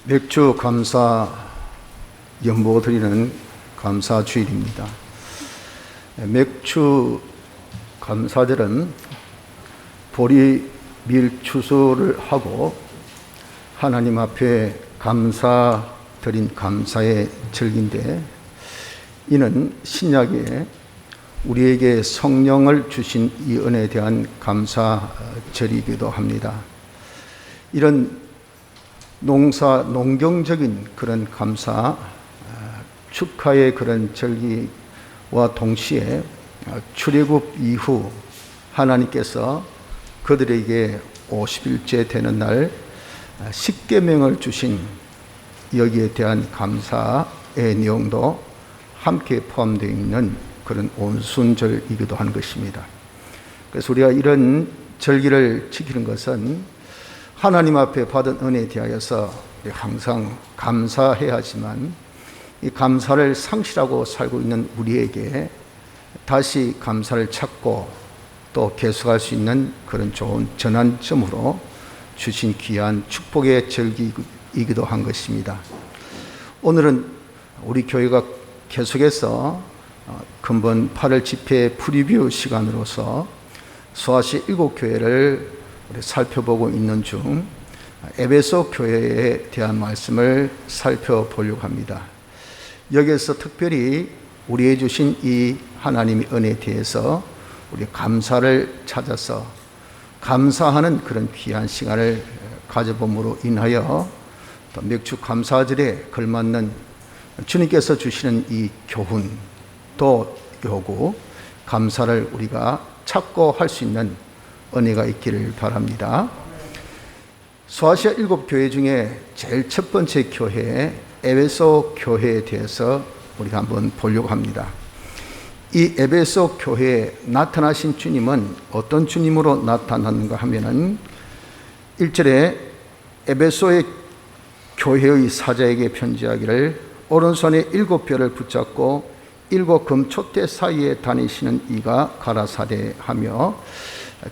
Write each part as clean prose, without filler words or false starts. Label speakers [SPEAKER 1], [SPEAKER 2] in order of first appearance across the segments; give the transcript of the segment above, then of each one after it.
[SPEAKER 1] 맥주 감사 연보 드리는 감사 주일입니다. 맥주 감사절은 보리 밀 추수를 하고 하나님 앞에 감사 드린 감사의 절기인데, 이는 신약에 우리에게 성령을 주신 이 은혜에 대한 감사절이기도 합니다. 이런 농경적인 그런 감사, 축하의 그런 절기와 동시에 출애굽 이후 하나님께서 그들에게 50일째 되는 날 십계명을 주신 여기에 대한 감사의 내용도 함께 포함되어 있는 그런 온순절이기도 한 것입니다. 그래서 우리가 이런 절기를 지키는 것은 하나님 앞에 받은 은혜에 대하여서 항상 감사해야 하지만, 이 감사를 상실하고 살고 있는 우리에게 다시 감사를 찾고 또 계속할 수 있는 그런 좋은 전환점으로 주신 귀한 축복의 절기이기도 한 것입니다. 오늘은 우리 교회가 계속해서 근본 8월 집회 프리뷰 시간으로서 수아시 7교회를 살펴보고 있는 중 에베소 교회에 대한 말씀을 살펴보려고 합니다. 여기에서 특별히 우리에게 주신 이 하나님의 은혜에 대해서 우리 감사를 찾아서 감사하는 그런 귀한 시간을 가져봄으로 인하여 또 맥주 감사절에 걸맞는 주님께서 주시는 이 교훈 또 요구, 감사를 우리가 찾고 할 수 있는 은혜가 있기를 바랍니다. 소아시아 7교회 중에 제일 첫 번째 교회 에베소 교회에 대해서 우리가 한번 보려고 합니다. 이 에베소 교회에 나타나신 주님은 어떤 주님으로 나타났는가 하면은 1절에 에베소의 교회의 사자에게 편지하기를 오른손에 7별을 붙잡고 7 금촛대 사이에 다니시는 이가 가라사대 하며,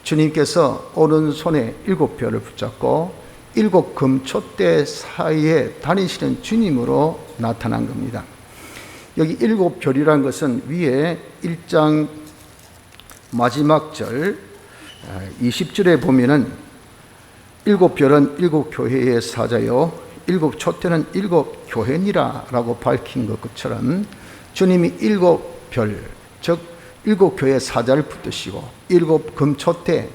[SPEAKER 1] 주님께서 오른손에 7별을 붙잡고 7 금촛대 사이에 다니시는 주님으로 나타난 겁니다. 여기 7별이라는 것은 위에 1장 마지막 절 20절에 보면은 7별은 7교회의 사자요 7촛대는 7교회니라 라고 밝힌 것처럼 주님이 7별, 즉 7교회 사자를 붙드시고 7 금촛대,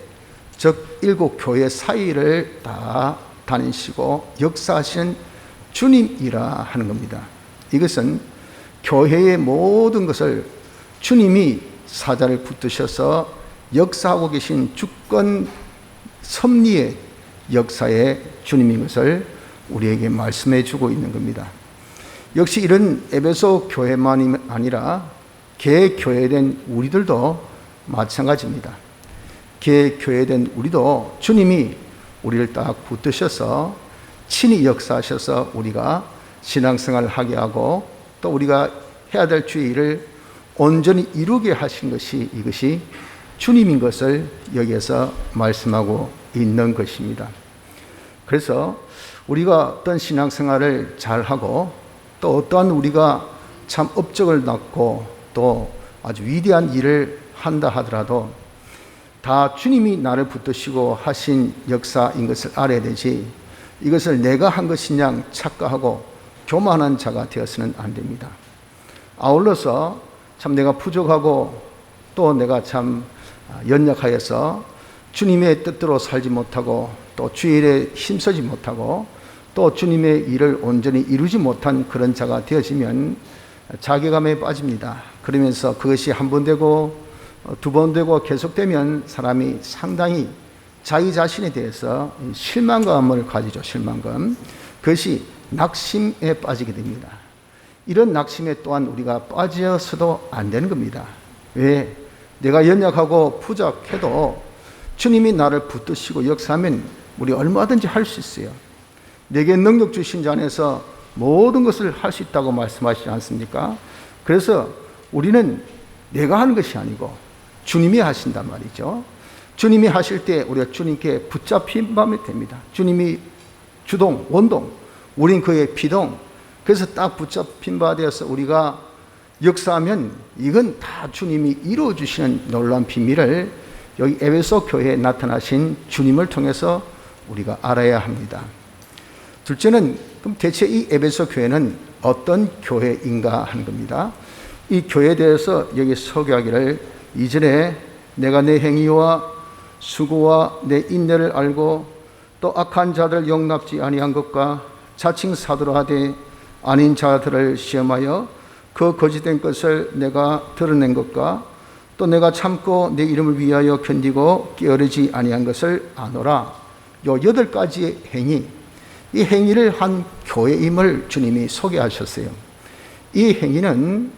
[SPEAKER 1] 즉 7교회 사이를 다 다니시고 역사하시는 주님이라 하는 겁니다. 이것은 교회의 모든 것을 주님이 사자를 붙드셔서 역사하고 계신 주권 섭리의 역사의 주님인 것을 우리에게 말씀해 주고 있는 겁니다. 역시 이런 에베소 교회만이 아니라 개교회된 우리들도 마찬가지입니다. 개교회된 우리도 주님이 우리를 딱 붙드셔서 친히 역사하셔서 우리가 신앙생활을 하게 하고 또 우리가 해야 될 주의 일을 온전히 이루게 하신 것이 이것이 주님인 것을 여기에서 말씀하고 있는 것입니다. 그래서 우리가 어떤 신앙생활을 잘하고 또 어떠한 우리가 참 업적을 낳고 또 아주 위대한 일을 한다 하더라도 다 주님이 나를 붙드시고 하신 역사인 것을 알아야 되지, 이것을 내가 한 것이냐 착각하고 교만한 자가 되어서는 안 됩니다. 아울러서 참 내가 부족하고 또 내가 참 연약하여서 주님의 뜻대로 살지 못하고 또 주일에 힘쓰지 못하고 또 주님의 일을 온전히 이루지 못한 그런 자가 되어지면 자괴감에 빠집니다. 그러면서 그것이 한 번 되고 두 번 되고 계속되면 사람이 상당히 자기 자신에 대해서 실망감을 가지죠. 실망감. 그것이 낙심에 빠지게 됩니다. 이런 낙심에 또한 우리가 빠져서도 안 되는 겁니다. 왜? 내가 연약하고 부족해도 주님이 나를 붙드시고 역사하면 우리 얼마든지 할 수 있어요. 내게 능력 주신 자 안에서 모든 것을 할 수 있다고 말씀하시지 않습니까? 그래서 우리는 내가 하는 것이 아니고 주님이 하신단 말이죠. 주님이 하실 때 우리가 주님께 붙잡힌 밤이 됩니다. 주님이 주동, 원동, 우린 그의 피동. 그래서 딱 붙잡힌 바 되어서 우리가 역사하면 이건 다 주님이 이루어 주시는 놀라운 비밀을 여기 에베소 교회에 나타나신 주님을 통해서 우리가 알아야 합니다. 둘째는 그럼 대체 이 에베소 교회는 어떤 교회인가 하는 겁니다. 이 교회에 대해서 여기 소개하기를 이전에 내가 내 행위와 수고와 내 인내를 알고 또 악한 자들 용납지 아니한 것과 자칭 사도라 하되 아닌 자들을 시험하여 그 거짓된 것을 내가 드러낸 것과 또 내가 참고 내 이름을 위하여 견디고 게으르지 아니한 것을 아노라. 요 8가지의 행위, 이 행위를 한 교회임을 주님이 소개하셨어요. 이 행위는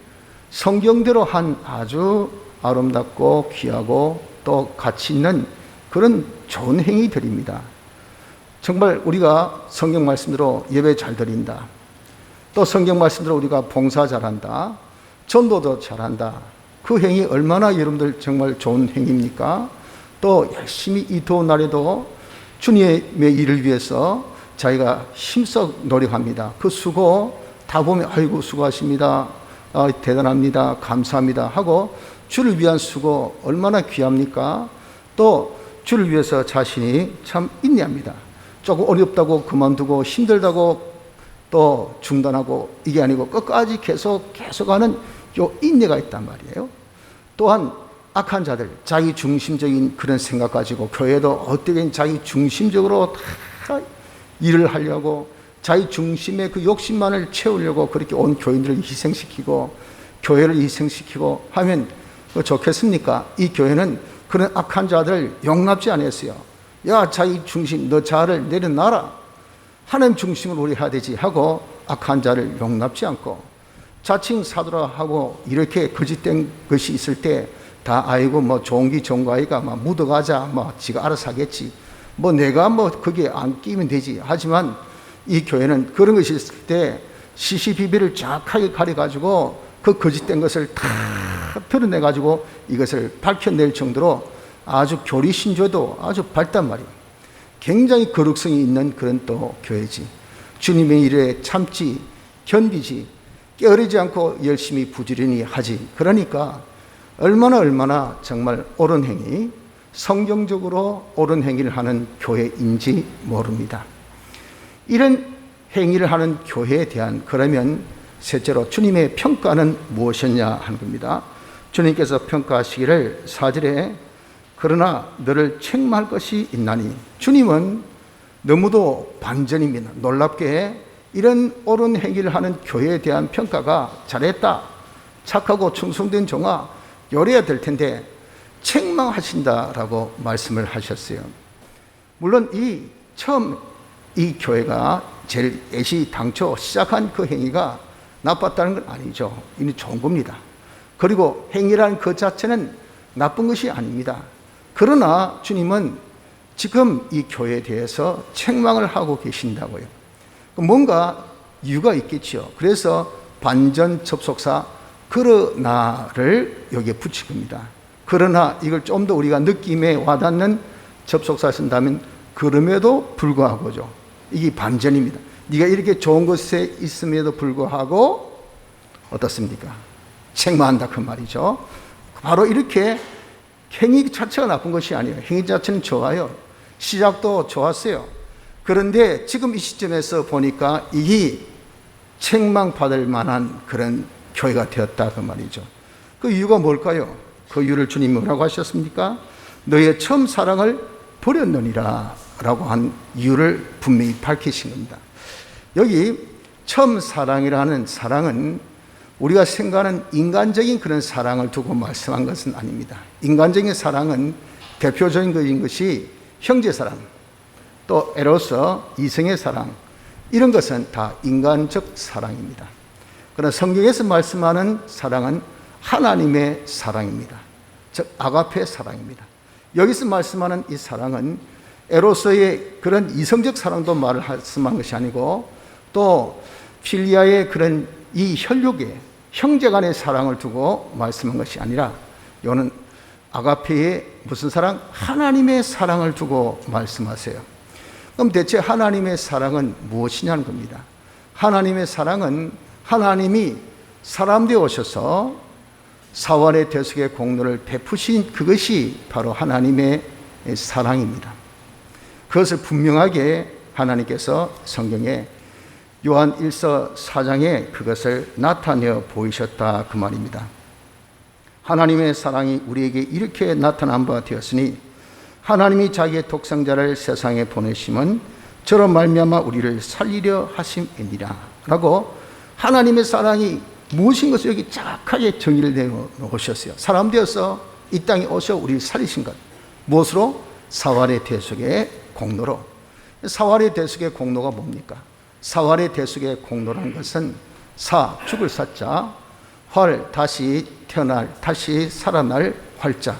[SPEAKER 1] 성경대로 한 아주 아름답고 귀하고 또 가치 있는 그런 좋은 행위들입니다. 정말 우리가 성경 말씀대로 예배 잘 드린다, 또 성경 말씀대로 우리가 봉사 잘한다, 전도도 잘한다, 그 행위 얼마나 여러분들 정말 좋은 행위입니까? 또 열심히 이 더운 날에도 주님의 일을 위해서 자기가 힘써 노력합니다. 그 수고 다 보면 아이고 수고하십니다, 대단합니다, 감사합니다 하고 주를 위한 수고 얼마나 귀합니까? 또 주를 위해서 자신이 참 인내합니다. 조금 어렵다고 그만두고 힘들다고 또 중단하고 이게 아니고 끝까지 계속하는 요 인내가 있단 말이에요. 또한 악한 자들, 자기 중심적인 그런 생각 가지고 교회도 어떻게든 자기 중심적으로 다 일을 하려고 자기 중심의 그 욕심만을 채우려고 그렇게 온 교인들을 희생시키고 교회를 희생시키고 하면 좋겠습니까? 이 교회는 그런 악한 자들을 용납지 않았어요. 야, 자기 중심, 너 자를 내려놔라, 하나님 중심으로 우리 해야 되지 하고 악한 자를 용납지 않고 자칭 사도라 하고 이렇게 거짓된 것이 있을 때 다 아이고 뭐 좋은 기 좋은 거 아이가 막 묻어가자, 뭐 지가 알아서 하겠지, 뭐 내가 뭐 거기에 안 끼면 되지. 하지만 이 교회는 그런 것이 있을 때 시시비비를 정확하게 가려가지고 그 거짓된 것을 다 드러내가지고 이것을 밝혀낼 정도로 아주 교리신조도 아주 밝단 말이에요. 굉장히 거룩성이 있는 그런 또 교회지. 주님의 일에 참지, 견디지, 게으르지 않고 열심히 부지런히 하지. 그러니까 얼마나 정말 옳은 행위, 성경적으로 옳은 행위를 하는 교회인지 모릅니다. 이런 행위를 하는 교회에 대한, 그러면 셋째로 주님의 평가는 무엇이었냐 하는 겁니다. 주님께서 평가하시기를 4절에 그러나 너를 책망할 것이 있나니, 주님은 너무도 반전입니다. 놀랍게 이런 옳은 행위를 하는 교회에 대한 평가가 잘했다, 착하고 충성된 종아, 요래야 될 텐데 책망하신다라고 말씀을 하셨어요. 물론 처음 이 교회가 제일 당초 시작한 그 행위가 나빴다는 건 아니죠. 이미 좋은 겁니다. 그리고 행위라는 그 자체는 나쁜 것이 아닙니다. 그러나 주님은 지금 이 교회에 대해서 책망을 하고 계신다고요. 뭔가 이유가 있겠죠. 그래서 반전 접속사 그러나를 여기에 붙일 겁니다. 그러나 이걸 좀 더 우리가 느낌에 와닿는 접속사 쓴다면 그럼에도 불구하고죠. 이게 반전입니다. 네가 이렇게 좋은 곳에 있음에도 불구하고 어떻습니까? 책망한다 그 말이죠. 바로 이렇게 행위 자체가 나쁜 것이 아니에요. 행위 자체는 좋아요. 시작도 좋았어요. 그런데 지금 이 시점에서 보니까 이게 책망받을 만한 그런 교회가 되었다 그 말이죠. 그 이유가 뭘까요? 그 이유를 주님이 뭐라고 하셨습니까? 너의 처음 사랑을 버렸느니라 라고 한 이유를 분명히 밝히신 겁니다. 여기 처음 사랑이라는 사랑은 우리가 생각하는 인간적인 그런 사랑을 두고 말씀한 것은 아닙니다. 인간적인 사랑은 대표적인 것이 형제사랑, 또 에로서 이성의 사랑, 이런 것은 다 인간적 사랑입니다. 그러나 성경에서 말씀하는 사랑은 하나님의 사랑입니다. 즉 아가페 사랑입니다. 여기서 말씀하는 이 사랑은 에로서의 그런 이성적 사랑도 말씀한 것이 아니고 또 필리아의 그런 이 혈육의 형제 간의 사랑을 두고 말씀한 것이 아니라 이거는 아가페의 무슨 사랑? 하나님의 사랑을 두고 말씀하세요. 그럼 대체 하나님의 사랑은 무엇이냐는 겁니다. 하나님의 사랑은 하나님이 사람 되어 오셔서 사활의 대속의 공로를 베푸신 그것이 바로 하나님의 사랑입니다. 그것을 분명하게 하나님께서 성경에 요한 1서 4장에 그것을 나타내어 보이셨다 그 말입니다. 하나님의 사랑이 우리에게 이렇게 나타난 바 되었으니 하나님이 자기의 독생자를 세상에 보내심은 저로 말미암아 우리를 살리려 하심이니라 라고 하나님의 사랑이 무엇인 것을 여기 정확하게 정의를 내어 놓으셨어요. 사람 되어서 이 땅에 오셔 우리를 살리신 것. 무엇으로? 사활의 대속의 공로로. 사활의 대속의 공로가 뭡니까? 사활의 대속의 공로라는 것은 죽을 사자, 활, 다시 태어날, 다시 살아날 활자.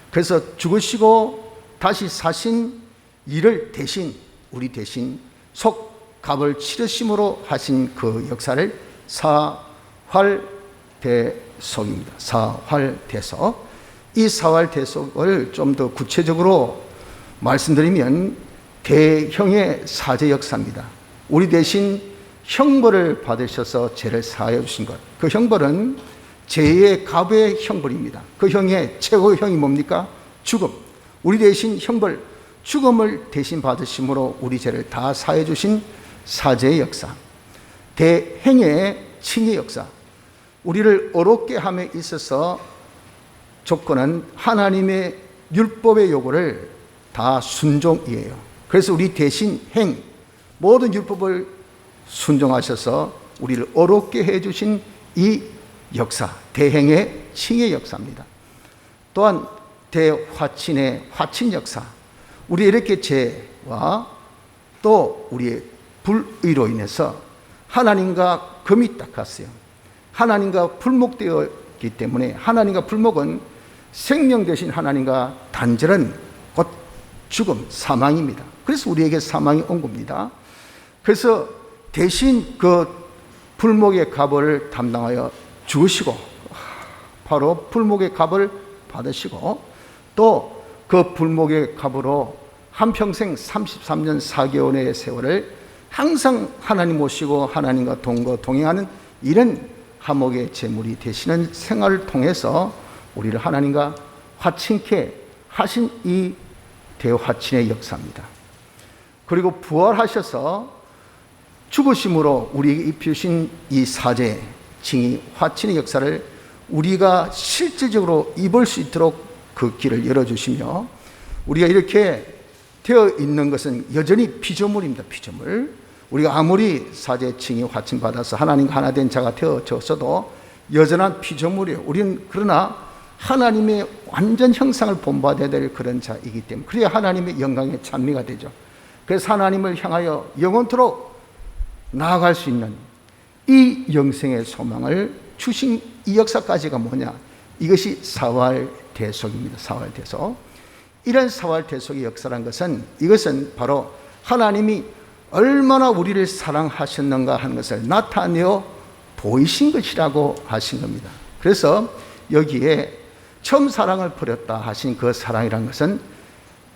[SPEAKER 1] 그래서 죽으시고 다시 사신 이를 대신, 우리 대신 값을 치르심으로 하신 그 역사를 사활대속입니다. 사활대속. 이 사활대속을 좀 더 구체적으로 말씀드리면 대형의 사죄 역사입니다. 우리 대신 형벌을 받으셔서 죄를 사하여 주신 것. 그 형벌은 죄의 값의 형벌입니다. 그 형의 최고의 형이 뭡니까? 죽음. 우리 대신 형벌, 죽음을 대신 받으심으로 우리 죄를 다 사해 주신 사죄의 역사. 대행의 칭의 역사. 우리를 어렵게 함에 있어서 조건은 하나님의 율법의 요구를 다 순종이에요. 그래서 우리 대신 모든 율법을 순종하셔서 우리를 어렵게 해주신 이 역사, 대행의 칭의 역사입니다. 또한 대화친의 화친 역사. 우리 이렇게 죄와 또 우리의 불의로 인해서 하나님과 금이 딱 갔어요. 하나님과 불목되었기 때문에 하나님과 불목은 생명 대신 하나님과 단절은 곧 죽음, 사망입니다. 그래서 우리에게 사망이 온 겁니다. 그래서 대신 그 불목의 값을 담당하여 죽으시고 바로 불목의 값을 받으시고 또 그 불목의 값으로 한평생 33년 4개월의 세월을 항상 하나님 모시고 하나님과 동행하는 이런 화목의 제물이 되시는 생활을 통해서 우리를 하나님과 화친케 하신 이 대화친의 역사입니다. 그리고 부활하셔서 죽으심으로 우리에게 입히신 이 사죄, 칭의, 화친의 역사를 우리가 실질적으로 입을 수 있도록 그 길을 열어주시며 우리가 이렇게 되어 있는 것은 여전히 피조물입니다. 피조물. 우리가 아무리 사죄, 칭의, 화친 받아서 하나님과 하나 된 자가 되어졌어도 여전한 피조물이에요. 우리는 그러나 하나님의 완전 형상을 본받아야 될 그런 자이기 때문에 그래야 하나님의 영광의 찬미가 되죠. 그래서 하나님을 향하여 영원토록 나아갈 수 있는 이 영생의 소망을 주신 이 역사까지가 뭐냐? 이것이 사활대속입니다. 사활대속. 이런 사활대속의 역사란 것은 이것은 바로 하나님이 얼마나 우리를 사랑하셨는가 하는 것을 나타내어 보이신 것이라고 하신 겁니다. 그래서 여기에 처음 사랑을 버렸다 하신 그 사랑이라는 것은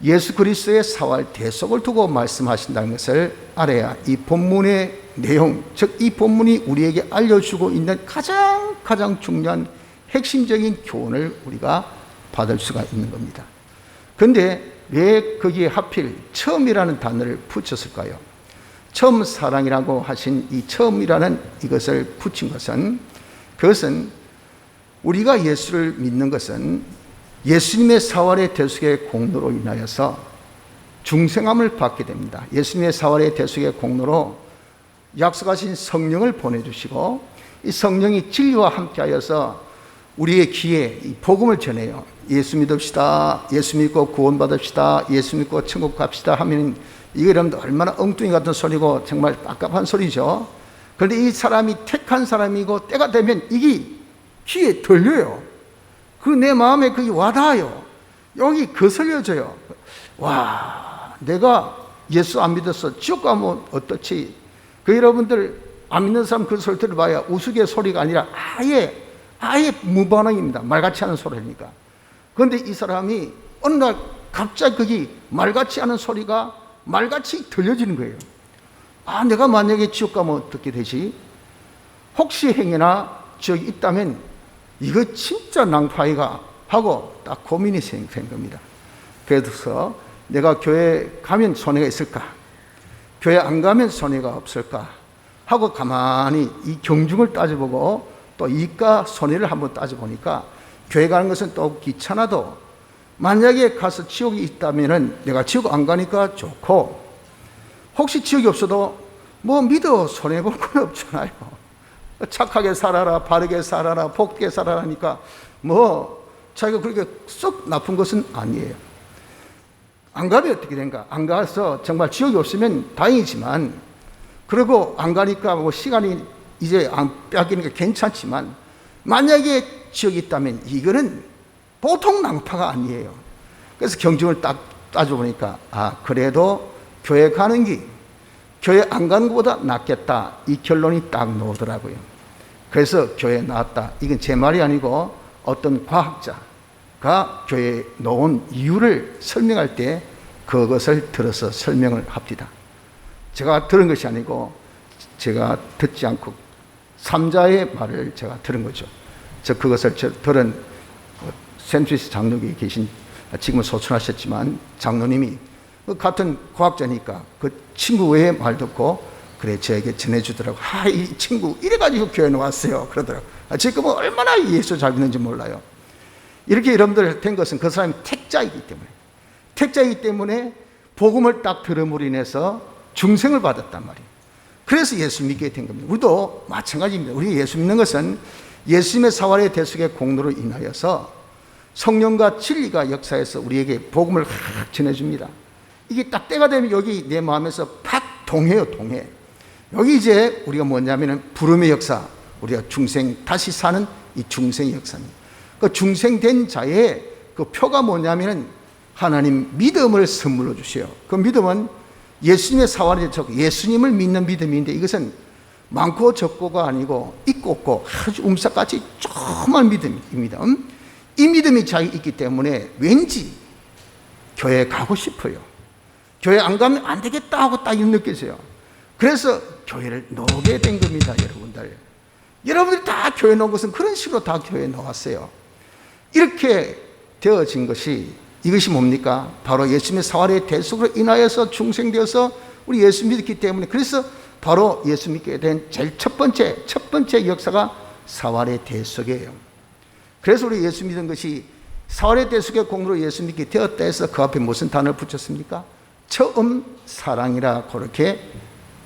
[SPEAKER 1] 예수 그리스도의 사활대속을 두고 말씀하신다는 것을 알아야 이 본문의 내용, 즉 이 본문이 우리에게 알려주고 있는 가장 중요한 핵심적인 교훈을 우리가 받을 수가 있는 겁니다. 그런데 왜 거기에 하필 처음이라는 단어를 붙였을까요? 처음 사랑이라고 하신 이 처음이라는 이것을 붙인 것은 그것은 우리가 예수를 믿는 것은 예수님의 사활의 대속의 공로로 인하여서 중생함을 받게 됩니다. 예수님의 사활의 대속의 공로로 약속하신 성령을 보내주시고 이 성령이 진리와 함께하여서 우리의 귀에 이 복음을 전해요. 예수 믿읍시다. 예수 믿고 구원받읍시다. 예수 믿고 천국 갑시다 하면 이게 여러분들 얼마나 엉뚱이 같은 소리고 정말 깝깝한 소리죠. 그런데 이 사람이 택한 사람이고 때가 되면 이게 귀에 들려요. 그 내 마음에 그게 와닿아요. 여기 거슬려져요. 와, 내가 예수 안 믿어서 지옥 가면 어떻지? 그 여러분들 안 믿는 사람 그 소리 들어봐야 우스갯소리가 아니라 아예 무반응입니다. 말같이 하는 소리니까. 그런데 이 사람이 어느 날 갑자기 그게 말같이 하는 소리가 말같이 들려지는 거예요. 아, 내가 만약에 지옥 가면 어떻게 되지? 혹시 행여나 지옥이 있다면 이거 진짜 낭파이가 하고 딱 고민이 생긴 겁니다. 그래서 내가 교회 가면 손해가 있을까? 교회 안 가면 손해가 없을까? 하고 가만히 이 경중을 따져보고 또 이익과 손해를 한번 따져보니까 교회 가는 것은 또 귀찮아도 만약에 가서 지옥이 있다면 내가 지옥 안 가니까 좋고, 혹시 지옥이 없어도 뭐 믿어 손해볼 건 없잖아요. 착하게 살아라, 바르게 살아라, 복되게 살아라니까 뭐 자기가 그렇게 썩 나쁜 것은 아니에요. 안 가면 어떻게 된가? 안 가서 정말 지옥이 없으면 다행이지만, 그리고 안 가니까 뭐 시간이 이제 안 뺏기니까 괜찮지만, 만약에 지옥이 있다면 이거는 보통 낭파가 아니에요. 그래서 경중을 딱 따져보니까 아, 그래도 교회 가는 게 교회 안 가는 것보다 낫겠다, 이 결론이 딱 나오더라고요. 그래서 교회에 나왔다. 이건 제 말이 아니고 어떤 과학자가 교회에 놓은 이유를 설명할 때 그것을 들어서 설명을 합니다. 제가 들은 것이 아니고 제가 듣지 않고 삼자의 말을 제가 들은 거죠. 그것을 들은 샌트리스 장로교에 계신, 지금은 소천하셨지만 장로님이 같은 과학자니까 그 친구 외의 말 듣고 그래 저에게 전해주더라고. 아, 이 친구 이래가지고 교회에 왔어요 그러더라고. 지금은 얼마나 예수 잘 믿는지 몰라요. 이렇게 여러분들 된 것은 그 사람이 택자이기 때문에 복음을 딱 들음으로 인해서 중생을 받았단 말이에요. 그래서 예수 믿게 된 겁니다. 우리도 마찬가지입니다. 우리 예수 믿는 것은 예수님의 사활의 대속의 공로로 인하여서 성령과 진리가 역사해서 우리에게 복음을 전해줍니다. 이게 딱 때가 되면 여기 내 마음에서 팍 동해요, 동해. 여기 이제 우리가 뭐냐면은 부름의 역사, 우리가 중생, 다시 사는 이 중생의 역사입니다. 그 중생된 자의 그 표가 뭐냐면은 하나님 믿음을 선물로 주세요. 그 믿음은 예수님의 사활의 대속, 예수님을 믿는 믿음인데 이것은 많고 적고가 아니고 있고 없고 아주 움삭같이 조그만 믿음입니다. 이 믿음이 자기 있기 때문에 왠지 교회에 가고 싶어요. 교회 안 가면 안 되겠다 하고 딱 느껴져요. 그래서 교회를 나오게 된 겁니다, 여러분들. 여러분들이 다 교회 나온 것은 그런 식으로 다 교회에 나왔어요. 이렇게 되어진 것이, 이것이 뭡니까? 바로 예수님의 사활의 대속으로 인하여서 중생되어서 우리 예수 믿었기 때문에, 그래서 바로 예수 믿게 된 제일 첫 번째 역사가 사활의 대속이에요. 그래서 우리 예수 믿은 것이 사활의 대속의 공로로 예수 믿게 되었다 해서 그 앞에 무슨 단어를 붙였습니까? 처음 사랑이라 그렇게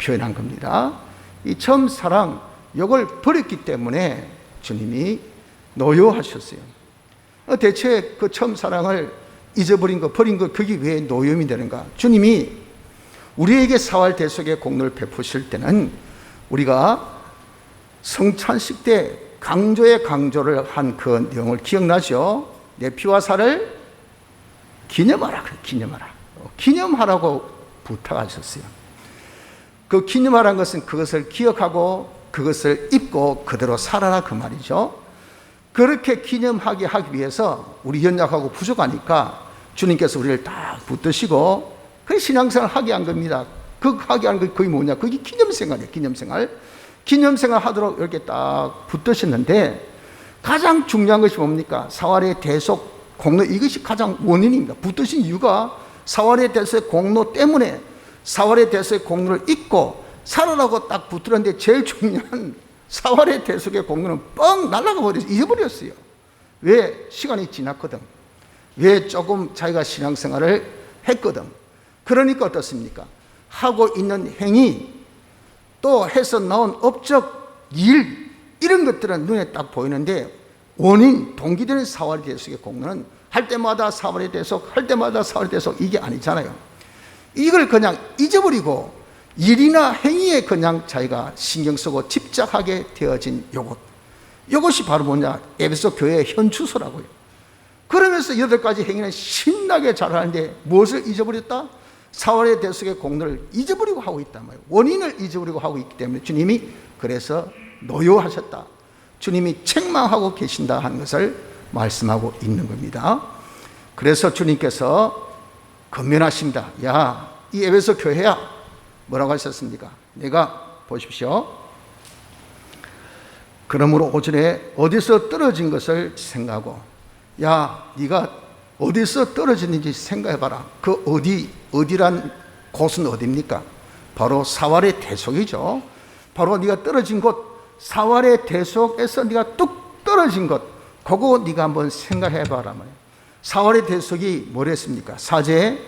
[SPEAKER 1] 표현한 겁니다. 이 처음 사랑, 이걸 버렸기 때문에 주님이 노여하셨어요. 대체 그 처음 사랑을 잊어버린 거, 버린 거, 그게 왜 노여움이 되는가? 주님이 우리에게 사활 대속의 공로를 베푸실 때는 우리가 성찬식 때 강조를 한 그 내용을 기억나죠? 내 피와 살을 기념하라. 기념하라고 부탁하셨어요. 그 기념하라는 것은 그것을 기억하고 그것을 입고 그대로 살아라, 그 말이죠. 그렇게 기념하게 하기 위해서 우리 연약하고 부족하니까 주님께서 우리를 딱 붙드시고 그 신앙생활을 하게 한 겁니다. 그 하게 한 게 거의 뭐냐? 그게 기념생활이에요. 기념생활 하도록 이렇게 딱 붙드셨는데, 가장 중요한 것이 뭡니까? 사활의 대속 공로, 이것이 가장 원인입니다. 붙드신 이유가 사활의 대속의 공로 때문에 사활의 대속의 공로를 잊고 살아라고 딱 붙들었는데, 제일 중요한 사활의 대속의 공로는 뻥 날아가 버렸어요. 잊어버렸어요. 왜? 시간이 지났거든. 왜? 조금 자기가 신앙생활을 했거든. 그러니까 어떻습니까? 하고 있는 행위, 또 해서 나온 업적, 일, 이런 것들은 눈에 딱 보이는데, 원인, 동기되는 사활의 대속의 공로는 할 때마다 사활의 대속, 할 때마다 사활의 대속, 이게 아니잖아요. 이걸 그냥 잊어버리고 일이나 행위에 그냥 자기가 신경 쓰고 집착하게 되어진 요것이 바로 뭐냐? 에베소 교회의 현주소라고요. 그러면서 8가지 행위는 신나게 잘하는데 무엇을 잊어버렸다? 사활의 대속의 공로를 잊어버리고 하고 있단 말이에요. 원인을 잊어버리고 하고 있기 때문에 주님이 그래서 노여하셨다, 주님이 책망하고 계신다 하는 것을 말씀하고 있는 겁니다. 그래서 주님께서 권면하십니다. 야, 이 에베소 교회야 뭐라고 하셨습니까? 내가 보십시오. 그러므로 오전에 어디서 떨어진 것을 생각하고, 야, 네가 어디서 떨어졌는지 생각해봐라. 그 어디란 곳은 어디입니까? 바로 사활의 대속이죠. 바로 네가 떨어진 곳, 사활의 대속에서 네가 뚝 떨어진 것, 그거 네가 한번 생각해봐라 말이에요. 사활의 대속이 뭐랬습니까? 사제,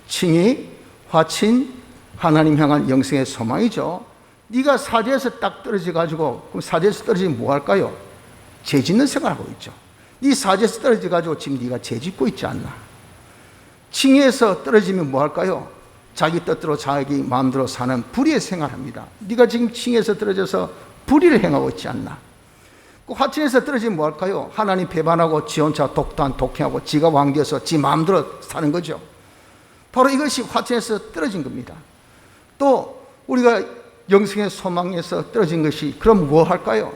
[SPEAKER 1] 칭의, 화친, 하나님 향한 영생의 소망이죠. 네가 사제에서 딱 떨어져가지고, 그럼 사제에서 떨어지면 뭐 할까요? 죄 짓는 생활하고 있죠. 네 사제에서 떨어져가지고 지금 네가 죄 짓고 있지 않나? 칭의에서 떨어지면 뭐 할까요? 자기 뜻대로 자기 마음대로 사는 불의의 생활합니다. 네가 지금 칭의에서 떨어져서 불의를 행하고 있지 않나? 그 화친에서 떨어지면 뭐 할까요? 하나님 배반하고 지 혼자 독단 독행하고 지가 왕되어서 지 마음대로 사는 거죠. 바로 이것이 화친에서 떨어진 겁니다. 또 우리가 영생의 소망에서 떨어진 것이 그럼 뭐 할까요?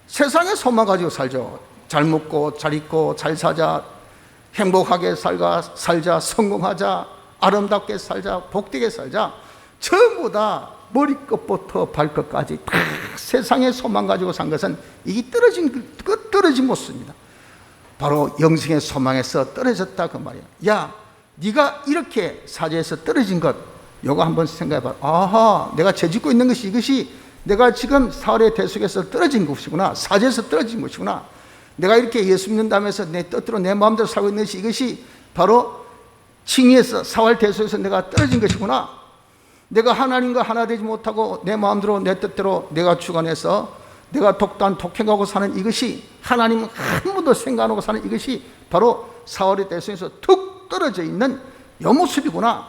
[SPEAKER 1] 세상의 소망 가지고 살죠. 잘 먹고 잘 입고 잘 사자, 행복하게 살자, 성공하자, 아름답게 살자, 복되게 살자. 전부 다 머리끝부터 발끝까지 다 세상의 소망 가지고 산 것은 이게 떨어진 모습입니다. 바로 영생의 소망에서 떨어졌다 그 말이야. 야, 네가 이렇게 사제에서 떨어진 것, 요거 한번 생각해봐. 아하, 내가 죄짓고 있는 것이 이것이 내가 지금 사활의 대속에서 떨어진 것이구나. 사제에서 떨어진 것이구나. 내가 이렇게 예수 믿는다면서 내 뜻대로 내 마음대로 살고 있는 것이 이것이 바로 칭의에서 사활 대속에서 내가 떨어진 것이구나. 내가 하나님과 하나 되지 못하고 내 마음대로 내 뜻대로 내가 주관해서 내가 독단 독행하고 사는 이것이 하나님 한 번도 생각 안 하고 사는 이것이 바로 사활의 대속에서 툭 떨어져 있는 요 모습이구나.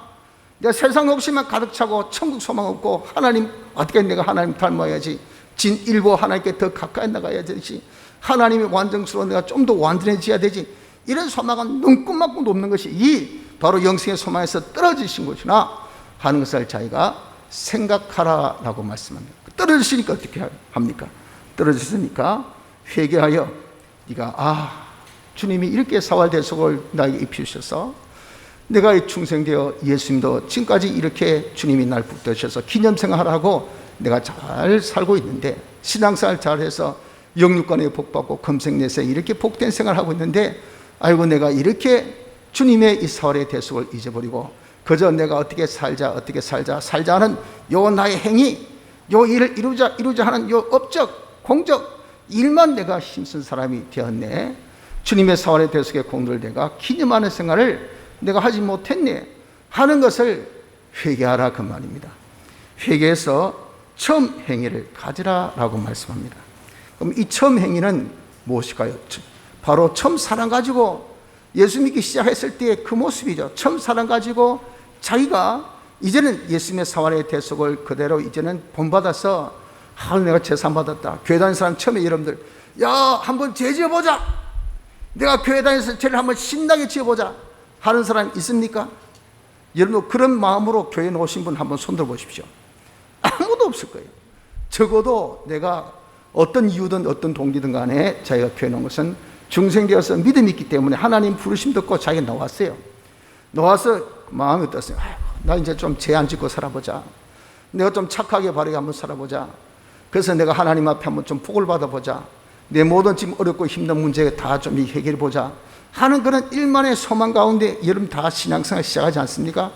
[SPEAKER 1] 내가 세상 욕심만 가득 차고 천국 소망 없고 하나님 어떻게 내가 하나님 닮아야지, 진일보 하나님께 더 가까이 나가야 되지, 하나님의 완전스러운 내가 좀 더 완전해져야 되지, 이런 소망은 눈꽃만큼 높는 것이 이 바로 영생의 소망에서 떨어지신 것이나 하는 것을 자기가 생각하라라고 말씀합니다. 떨어지시니까 어떻게 합니까? 떨어졌으니까 회개하여 네가 주님이 이렇게 사활 대속을 나에게 입히셔서 내가 충성되어 예수님도 지금까지 이렇게 주님이 날 붙드셔서 기념생활하고 내가 잘 살고 있는데, 신앙생활 잘해서 영육간에 복받고 금생내세 이렇게 복된 생활하고 있는데, 아이고 내가 이렇게 주님의 이 사활의 대속을 잊어버리고 그저 내가 어떻게 살자 하는 요 나의 행위, 요 일을 이루자 하는 요 업적 공적 일만 내가 힘쓴 사람이 되었네. 주님의 사활의 대속의 공로를 내가 기념하는 생활을 내가 하지 못했네 하는 것을 회개하라 그 말입니다. 회개해서 처음 행위를 가지라라고 말씀합니다. 그럼 이 처음 행위는 무엇일까요? 바로 처음 사랑 가지고 예수 믿기 시작했을 때의 그 모습이죠. 처음 사랑 가지고 자기가 이제는 예수님의 사활의 대속을 그대로 이제는 본받아서 내가 재산 받았다. 교회 다니는 사람 처음에 여러분들 한번 죄 지어보자. 내가 교회 다니면서 죄를 한번 신나게 지어보자 하는 사람 있습니까? 여러분 그런 마음으로 교회에 오신 분 한번 손들어 보십시오. 아무도 없을 거예요. 적어도 내가 어떤 이유든 어떤 동기든 간에 자기가 교회에 온 것은 중생되어서 믿음이 있기 때문에 하나님 부르심 듣고 자기가 나왔어요. 나와서 마음이 어떻어요? 나 이제 좀 죄 안 짓고 살아보자. 내가 좀 착하게 바르게 한번 살아보자. 그래서 내가 하나님 앞에 한번 좀 복을 받아보자. 내 모든 지금 어렵고 힘든 문제가 다 좀 해결해보자 하는 그런 일만의 소망 가운데 여러분 다 신앙생활 시작하지 않습니까?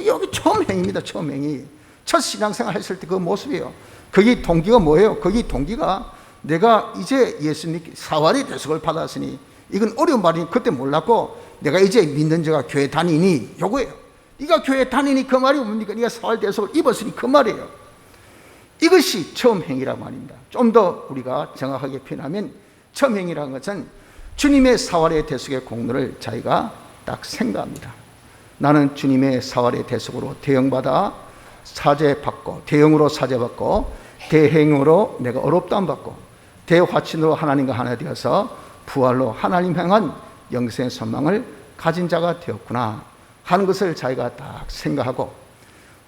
[SPEAKER 1] 여기 처음 행입니다. 처음 행위. 첫 신앙생활 했을 때 그 모습이에요. 거기 동기가 뭐예요? 거기 동기가 내가 이제 예수님 사활의 대속을 받았으니, 이건 어려운 말이니 그때 몰랐고 내가 이제 믿는 자가 교회 다니니 요거예요. 네가 교회 다니니 그 말이 뭡니까? 네가 사활 대속을 입었으니 그 말이에요. 이것이 처음 행위라고 말입니다. 좀 더 우리가 정확하게 표현하면 처음 행위라는 것은 주님의 사활의 대속의 공로를 자기가 딱 생각합니다. 나는 주님의 사활의 대속으로 대형받아 사죄받고, 대형으로 사죄받고, 대행으로 내가 어렵다함 받고, 대화친으로 하나님과 하나 되어서 부활로 하나님 향한 영생의 소망을 가진 자가 되었구나 하는 것을 자기가 딱 생각하고,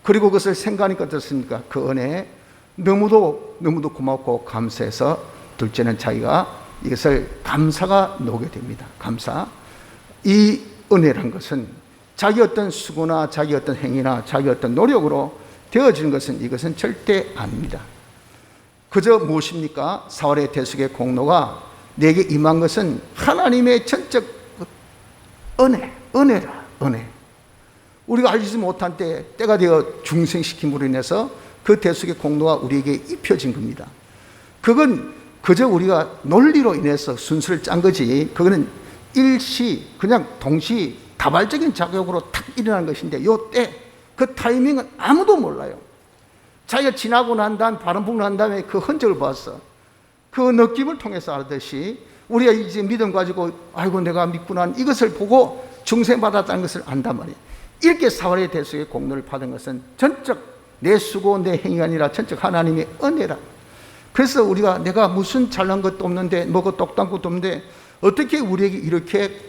[SPEAKER 1] 그리고 그것을 생각하니까 어떻습니까? 그 은혜에 너무도 고맙고 감사해서 둘째는 자기가 이것을 감사가 나오게 됩니다. 감사. 이 은혜란 것은 자기 어떤 수고나 자기 어떤 행위나 자기 어떤 노력으로 되어지는 것은 이것은 절대 아닙니다. 그저 무엇입니까? 사월의 대속의 공로가 내게 임한 것은 하나님의 전적 은혜라, 은혜. 우리가 알지 못한 때가 되어 중생시킴으로 인해서 그 대속의 공로가 우리에게 입혀진 겁니다. 그건 그저 우리가 논리로 인해서 순서를 짠 거지, 그거는 일시 그냥 동시 다발적인 작용으로 탁 일어난 것인데, 요 때 그 타이밍은 아무도 몰라요. 자기가 지나고 난 다음, 바람 불고 난 다음에 그 흔적을 봤어. 그 느낌을 통해서 알듯이 우리가 이제 믿음 가지고 아이고 내가 믿구나 이것을 보고 중생받았다는 것을 안단 말이에요. 이렇게 사월의 대속의 공로를 받은 것은 전적 내 수고 내 행위가 아니라 전적 하나님의 은혜라. 그래서 우리가 내가 무슨 잘난 것도 없는데 뭐고 똑똑한 것도 없는데 어떻게 우리에게 이렇게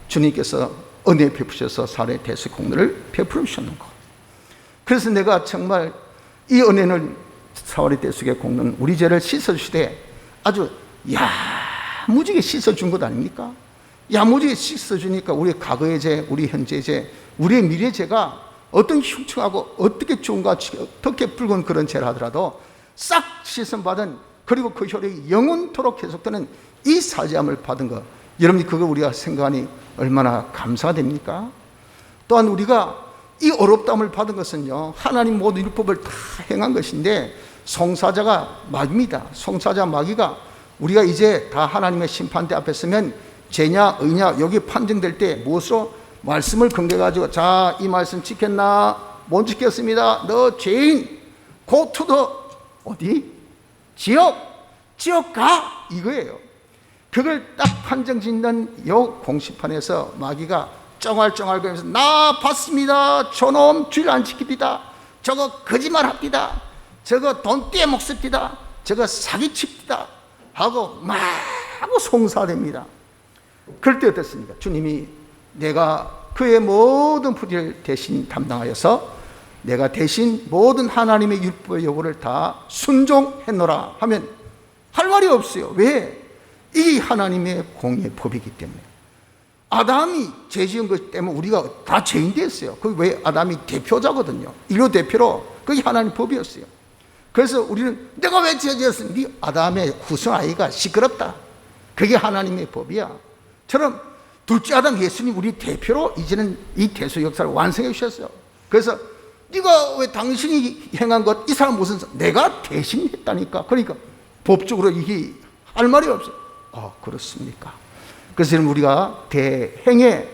[SPEAKER 1] 주님께서 은혜 베푸셔서 사월의 대속의 공로를 베풀어 주셨는가. 그래서 내가 정말 이 은혜는 사월의 대속의 공로는 우리 죄를 씻어주시되 아주 야무지게 씻어준 것 아닙니까? 야무지게 씻어주니까 우리의 과거의 죄, 우리 현재의 죄, 우리의 미래의 죄가 어떤 흉측하고 어떻게 좋은가 어떻게 붉은 그런 죄를 하더라도 싹 씻음받은, 그리고 그 효력이 영원토록 계속되는 이 사죄함을 받은 것, 여러분이 그걸 우리가 생각하니 얼마나 감사가 됩니까? 또한 우리가 이 어렵다함을 받은 것은요, 하나님 모든 율법을 다 행한 것인데 송사자가 마귀입니다. 송사자 마귀가 우리가 이제 다 하나님의 심판대 앞에 서면 죄냐 의냐 여기 판정될 때 무엇으로? 말씀을 근거해가지고 자, 이 말씀 지켰나? 못 지켰습니다. 너 죄인, go to the 어디? 지옥 가! 이거예요. 그걸 딱 판정 짓는 요 공심판에서 마귀가 쩡알쩡알 거리면서 나 봤습니다. 저놈 주일 안 지킵니다. 저거 거짓말합니다. 저거 돈 떼먹습니다. 저거 사기칩니다. 하고 막 송사됩니다. 그럴 때 어떻습니까? 주님이 내가 그의 모든 불의를 대신 담당하여서 내가 대신 모든 하나님의 율법의 요구를 다 순종했노라 하면 할 말이 없어요. 왜? 이 하나님의 공의의 법이기 때문에. 아담이 죄 지은 것 때문에 우리가 다 죄인 됐어요. 그게 왜? 아담이 대표자거든요. 인류 대표로. 그게 하나님 법이었어요. 그래서 우리는 내가 왜 죄 지었으니? 네 아담의 후손아이가 시끄럽다. 그게 하나님의 법이야. 처럼 둘째 아담 예수님 우리 대표로 이제는 이 대속 역사를 완성해 주셨어요. 그래서 네가 왜 당신이 행한 것, 이 사람 무슨, 내가 대신 했다니까. 그러니까 법적으로 이게 할 말이 없어요. 아, 그렇습니까? 그래서 우리가 대행의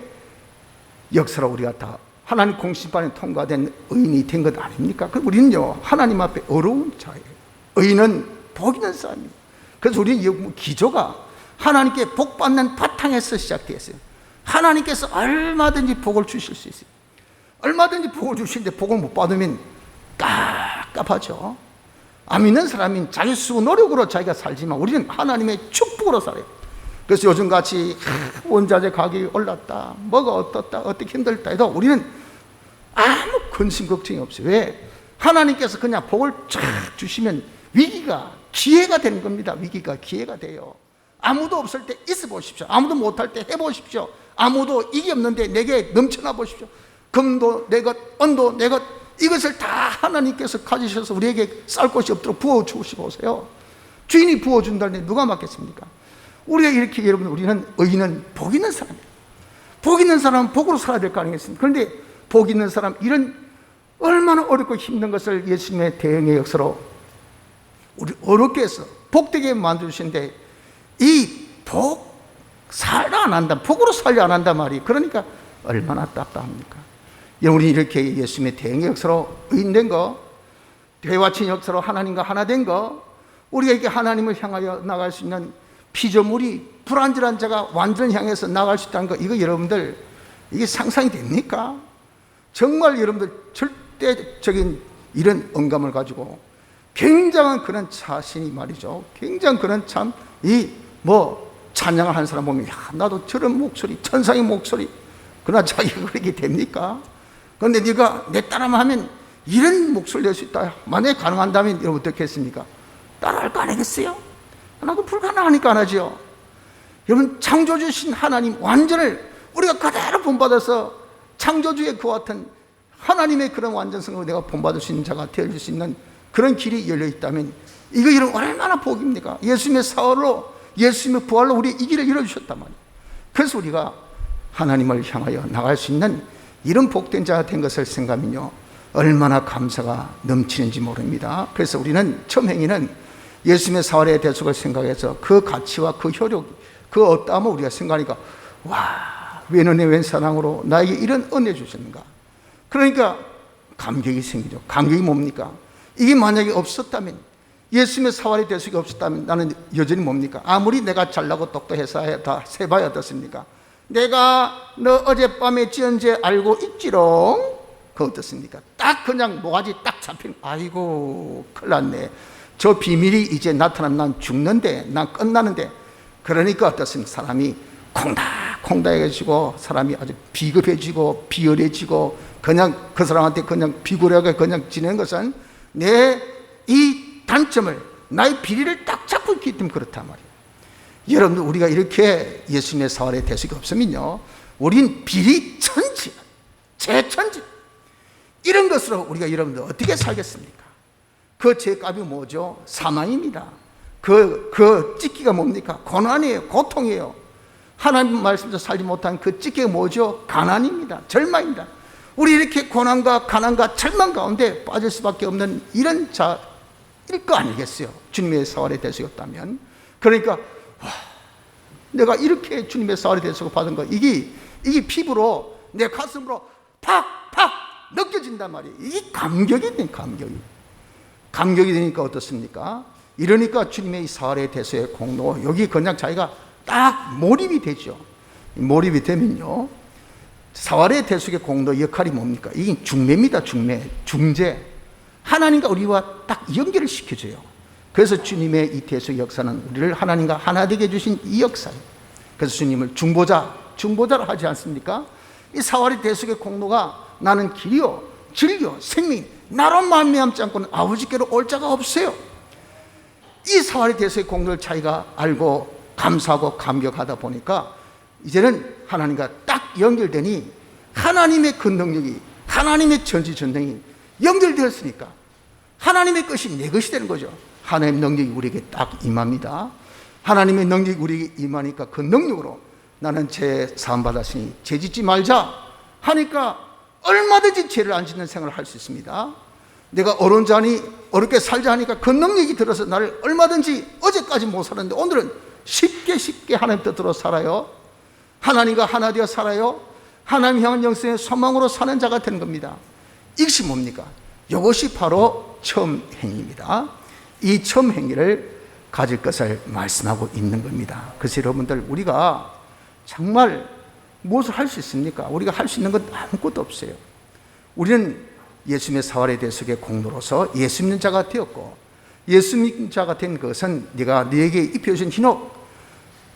[SPEAKER 1] 역사로 우리가 다 하나님 공심판에 통과된 의인이 된 것 아닙니까? 그럼 우리는요, 하나님 앞에 어려운 자예요. 의인은 복 있는 사람입니다. 그래서 우리는 이 기조가 하나님께 복 받는 바탕에서 시작되었어요. 하나님께서 얼마든지 복을 주실 수 있어요. 얼마든지 복을 주시는데 복을 못 받으면 깝깝하죠. 안 믿는 사람은 자기 수고 노력으로 자기가 살지만 우리는 하나님의 축복으로 살아요. 그래서 요즘같이 원자재 가격이 올랐다, 뭐가 어떻다, 어떻게 힘들다 해도 우리는 아무 근심 걱정이 없어요. 왜? 하나님께서 그냥 복을 쫙 주시면 위기가 기회가 되는 겁니다. 위기가 기회가 돼요. 아무도 없을 때 있어 보십시오. 아무도 못할 때 해보십시오. 아무도 이게 없는데 내게 넘쳐나 보십시오. 금도 내 것, 은도 내 것, 이것을 다 하나님께서 가지셔서 우리에게 쌀 것이 없도록 부어주시고 오세요. 주인이 부어준다는데 누가 맞겠습니까? 우리가 이렇게, 여러분, 우리는 의인은 복 있는 사람이에요. 복 있는 사람은 복으로 살아야 될 거 아니겠습니까? 그런데 복 있는 사람, 이런 얼마나 어렵고 힘든 것을 예수님의 대응의 역사로 우리 어렵게 해서 복되게 만들어주시는데 이 복 살려 안 한다, 복으로 살려 안 한단 말이, 그러니까 얼마나 답답합니까? 우리 이렇게 예수님의 대응의 역사로 의인된 거, 대화친 역사로 하나님과 하나 된 거, 우리가 이렇게 하나님을 향하여 나갈 수 있는 피조물이 불완전한 자가 완전 향해서 나갈 수 있다는 거, 이거 여러분들 이게 상상이 됩니까? 정말 여러분들 절대적인 이런 언감을 가지고 굉장한 그런 자신이 말이죠. 굉장한 그런 참 이 찬양을 하는 사람 보면, 야, 나도 저런 목소리, 천상의 목소리, 그러나 자기가 그렇게 됩니까? 그런데 네가 내 따라만 하면 이런 목소리 낼 수 있다. 만약에 가능한다면 여러분 어떻게 했습니까? 따라할 거 아니겠어요? 나도 불가능하니까 안 하죠. 여러분, 창조주신 하나님 완전을 우리가 그대로 본받아서 창조주의 그와 같은 하나님의 그런 완전성을 내가 본받을 수 있는 자가 되어줄 수 있는 그런 길이 열려 있다면 이거 이런 얼마나 복입니까? 예수님의 사활로, 예수님의 부활로 우리 이 길을 열어주셨단 말이에요. 그래서 우리가 하나님을 향하여 나갈 수 있는 이런 복된 자가 된 것을 생각하면요, 얼마나 감사가 넘치는지 모릅니다. 그래서 우리는 처음 행위는 예수님의 사활의 대속을 생각해서 그 가치와 그 효력, 그 어떠함을 우리가 생각하니까, 와, 웬 은혜 웬 사랑으로 나에게 이런 은혜 주셨는가. 그러니까 감격이 생기죠. 감격이 뭡니까? 이게 만약에 없었다면, 예수님의 사활의 대속이 없었다면 나는 여전히 뭡니까? 아무리 내가 잘나고 똑똑해서 다 세봐야 어떻습니까? 내가 너 어젯밤에 지은 죄 알고 있지롱? 그거 어떻습니까? 딱 그냥 모가지 딱 잡힌, 아이고 큰일 났네. 저 비밀이 이제 나타나면 난 죽는데, 난 끝나는데. 그러니까 어떻습니까? 사람이 콩닥콩닥해지고, 사람이 아주 비급해지고 비열해지고, 그냥 그 사람한테 그냥 비굴하게 그냥 지내는 것은 내 이 단점을, 나의 비리를 딱 잡고 있기 때문에 그렇단 말이에요. 여러분들, 우리가 이렇게 예수님의 사활의 대속이 없으면요, 우린 비리천지, 재천지, 이런 것으로 우리가 여러분들 어떻게 살겠습니까? 그 죄값이 뭐죠? 사망입니다. 그 찢기가 뭡니까? 고난이에요. 고통이에요. 하나님 말씀도 살지 못한 그 찢기가 뭐죠? 가난입니다. 절망입니다. 우리 이렇게 고난과 가난과 절망 가운데 빠질 수밖에 없는 이런 자일 거 아니겠어요? 주님의 사활의 대속이었다면. 그러니까 와, 내가 이렇게 주님의 사활의 대속을 받은 거, 이게 피부로, 내 가슴으로 팍팍 느껴진단 말이에요. 이게 감격이 돼, 감격이 되니까 어떻습니까? 이러니까 주님의 이 사활의 대속의 공로, 여기 그냥 자기가 딱 몰입이 되죠. 몰입이 되면요, 사활의 대속의 공로 역할이 뭡니까? 이게 중매입니다. 중재. 하나님과 우리와 딱 연결을 시켜줘요. 그래서 주님의 이 대속 역사는 우리를 하나님과 하나 되게 해주신 이 역사예요. 그래서 주님을 중보자를 하지 않습니까? 이 사활의 대속의 공로가 나는 길이요 진리요 생명, 나로 말미암지 않고는 아버지께로 올 자가 없어요. 이 사활의 대속의 공로를 자기가 알고 감사하고 감격하다 보니까 이제는 하나님과 딱 연결되니 하나님의 그 능력이, 하나님의 전지전능이 연결되었으니까 하나님의 것이 내 것이 되는 거죠. 하나님의 능력이 우리에게 딱 임합니다. 하나님의 능력이 우리에게 임하니까 그 능력으로 나는 죄 사함 받았으니 죄 짓지 말자 하니까 얼마든지 죄를 안 짓는 생활을 할 수 있습니다. 내가 어려운 자니 어렵게 살자 하니까 그 능력이 들어서 나를 얼마든지, 어제까지 못 살았는데 오늘은 쉽게 하나님 뜻대로 살아요. 하나님과 하나 되어 살아요. 하나님 향한 영생의 소망으로 사는 자가 되는 겁니다. 이것이 뭡니까? 이것이 바로 처음 행위입니다. 이 처음 행위를 가질 것을 말씀하고 있는 겁니다. 그래서 여러분들, 우리가 정말 무엇을 할 수 있습니까? 우리가 할 수 있는 건 아무것도 없어요. 우리는 예수님의 사활의 대속의 공로로서 예수 믿는 자가 되었고, 예수 믿는 자가 된 것은 네게 입혀주신 흰옷,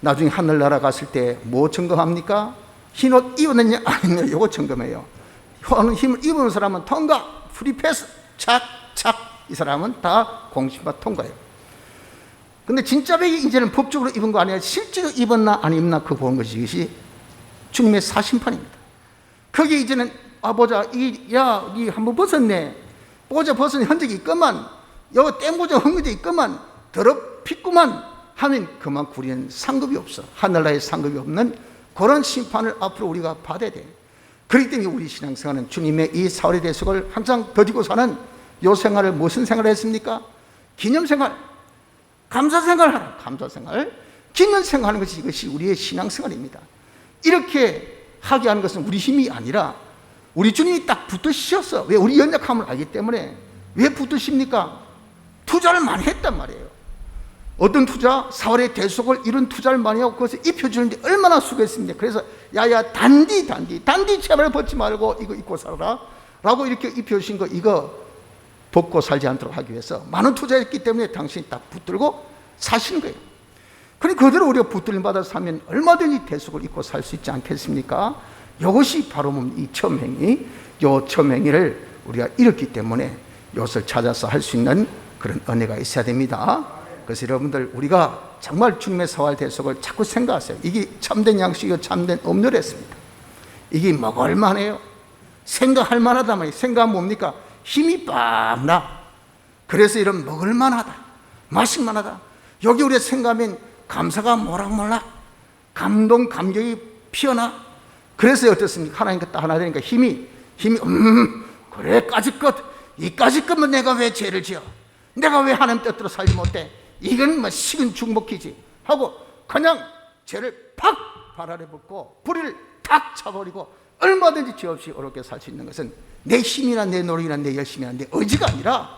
[SPEAKER 1] 나중에 하늘나라 갔을 때 뭐 점검합니까? 흰옷 입었느냐 아니냐, 이거 점검해요. 힘을 입은 사람은 통과, 프리패스, 착착, 이 사람은 다 공심과 통과해요. 근데 진짜 백이 이제는 법적으로 입은 거 아니라 실제로 입었나 안 입나 그거 보는 것이, 이것이 주님의 사심판입니다. 거기에 이제는 보자, 니 한번 벗었네, 보자 벗은 흔적이 있구만, 여기 땜보자 흔적이 있구만, 더럽히구만 하면 그만 우리는 상급이 없어. 하늘나라에 상급이 없는 그런 심판을 앞으로 우리가 받아야 돼. 그렇기 때문에 우리 신앙생활은 주님의 이 사활의 대속을 항상 더디고 사는 요 생활을, 무슨 생활을 했습니까? 기념생활, 감사생활, 기념생활하는 것이, 이것이 우리의 신앙생활입니다. 이렇게 하게 하는 것은 우리 힘이 아니라 우리 주님이 딱 붙드셨어. 왜? 우리 연약함을 알기 때문에. 왜 붙드십니까? 투자를 많이 했단 말이에요. 어떤 투자? 사활의 대속을 이런 투자를 많이 하고 그것을 입혀주는데 얼마나 수고했습니까? 그래서 야야 단디 제발 벗지 말고 이거 입고 살아라 라고 이렇게 입혀주신 거, 이거 벗고 살지 않도록 하기 위해서 많은 투자했기 때문에 당신이 딱 붙들고 사시는 거예요. 그러니 그대로 우리가 붙들림 받아서 사면 얼마든지 대속을 입고 살 수 있지 않겠습니까? 이것이 바로 이 처음 행위, 이 처음 행위를 우리가 잃었기 때문에 이것을 찾아서 할 수 있는 그런 은혜가 있어야 됩니다. 그래서 여러분들, 우리가 정말 주님의 사활 대속을 자꾸 생각하세요. 이게 참된 양식이고 참된 음료랬습니다. 이게 먹을만해요. 생각할 만하다 말이에요. 생각은 뭡니까? 힘이 빡 나. 그래서 이런 먹을 만하다, 마실 만하다. 여기 우리가 생각하면 감사가 모락모락, 감동, 감격이 피어나. 그래서 어떻습니까? 하나님과 딱 하나 되니까 힘이 그래, 까짓것, 이까짓것만 내가 왜 죄를 지어? 내가 왜 하나님 뜻대로 살지 못해? 이건 뭐 식은 죽먹기지 하고 그냥 죄를 팍 발아래 붓고 불의를 탁 차버리고 얼마든지 죄 없이 어렵게 살 수 있는 것은 내 힘이나 내 노력이나 내 열심이나 내 의지가 아니라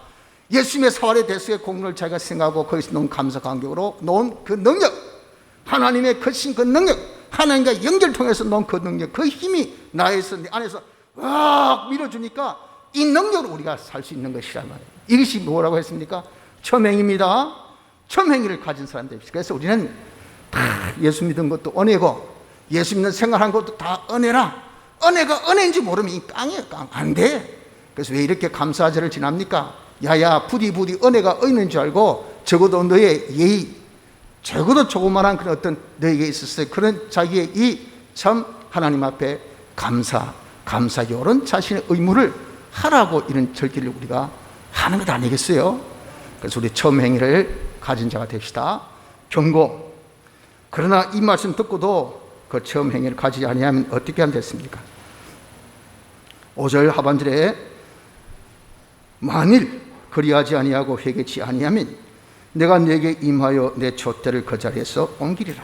[SPEAKER 1] 예수님의 사활의 대수의 공로를 자기가 생각하고 거기서 놓은 감사 감격으로 놓은 그 능력, 하나님의 크신 그 능력, 하나님과 연결 통해서 놓은 그 능력, 그 힘이 나에서 내 안에서 막 밀어주니까 이 능력으로 우리가 살 수 있는 것이란 말이에요. 이것이 뭐라고 했습니까? 첨행입니다. 첨행이를 가진 사람들입니다. 그래서 우리는 다 예수 믿은 것도 은혜고 예수 믿는 생활한 것도 다 은혜라. 은혜가 은혜인지 모르면 이 깡이에요, 깡. 안 돼. 그래서 왜 이렇게 감사절을 지납니까? 야야 부디 은혜가 은혜인 줄 알고 적어도 너의 예의, 적어도 조그만한 그런 어떤 너에게 있었어요. 그런 자기의 이 참 하나님 앞에 감사 이런 자신의 의무를 하라고 이런 절기를 우리가 하는 것 아니겠어요? 그래서 우리 첨행위를 가진 자가 됩시다. 경고. 그러나 이 말씀 듣고도 그 첨행위를 가지지 아니하면 어떻게 하면 됐습니까? 5절 하반절에 만일 그리하지 아니하고 회개치 아니하면 내가 네게 임하여 내 촛대를 그 자리에서 옮기리라.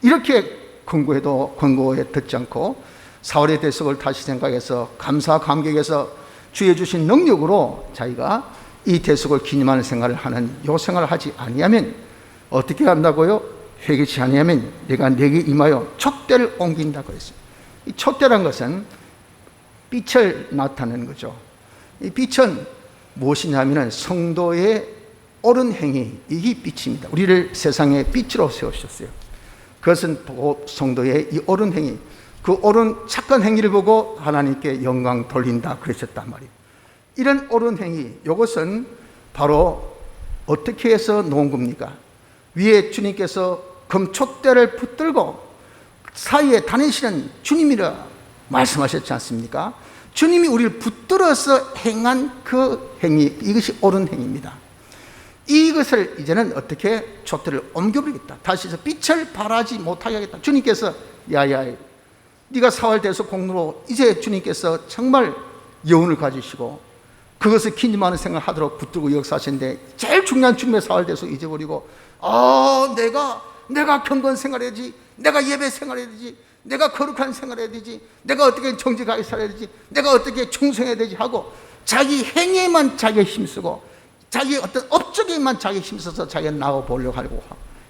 [SPEAKER 1] 이렇게 권고에 듣지 않고 사울의 대속을 다시 생각해서 감사 감격해서 주의 주신 능력으로 자기가 이 대속을 기념하는 생활을 하는 요 생활을 하지 아니하면 어떻게 한다고요? 회개치 아니하면 내가 네게 임하여 촛대를 옮긴다고 했어요. 이 촛대란 것은 빛을 나타내는 거죠. 이 빛은 무엇이냐면 성도의 옳은 행위, 이게 빛입니다. 우리를 세상의 빛으로 세우셨어요. 그것은 보고 성도의 이 옳은 행위, 그 옳은 착한 행위를 보고 하나님께 영광 돌린다 그러셨단 말이에요. 이런 옳은 행위, 이것은 바로 어떻게 해서 놓은 겁니까? 위에 주님께서 금촛대를 붙들고 사이에 다니시는 주님이라 말씀하셨지 않습니까? 주님이 우리를 붙들어서 행한 그 행위, 이것이 옳은 행위입니다. 이것을 이제는 어떻게 촛대를 옮겨버리겠다. 다시 해서 빛을 발하지 못하게 하겠다. 주님께서 야야 네가 사활돼서 공로로 이제 주님께서 정말 여운을 가지시고 그것을 기념하는 생각을 하도록 붙들고 역사하시는데 제일 중요한 주님의 사활돼서 잊어버리고 내가 경건 생활해야지, 내가 예배 생활해야 되지, 내가 거룩한 생활해야 되지, 내가 어떻게 정직하게 살아야 되지, 내가 어떻게 충성해야 되지 하고 자기 행위에만 자기가 힘쓰고 자기 어떤 업적에만 자기 힘써서 자기가 나와보려고 하고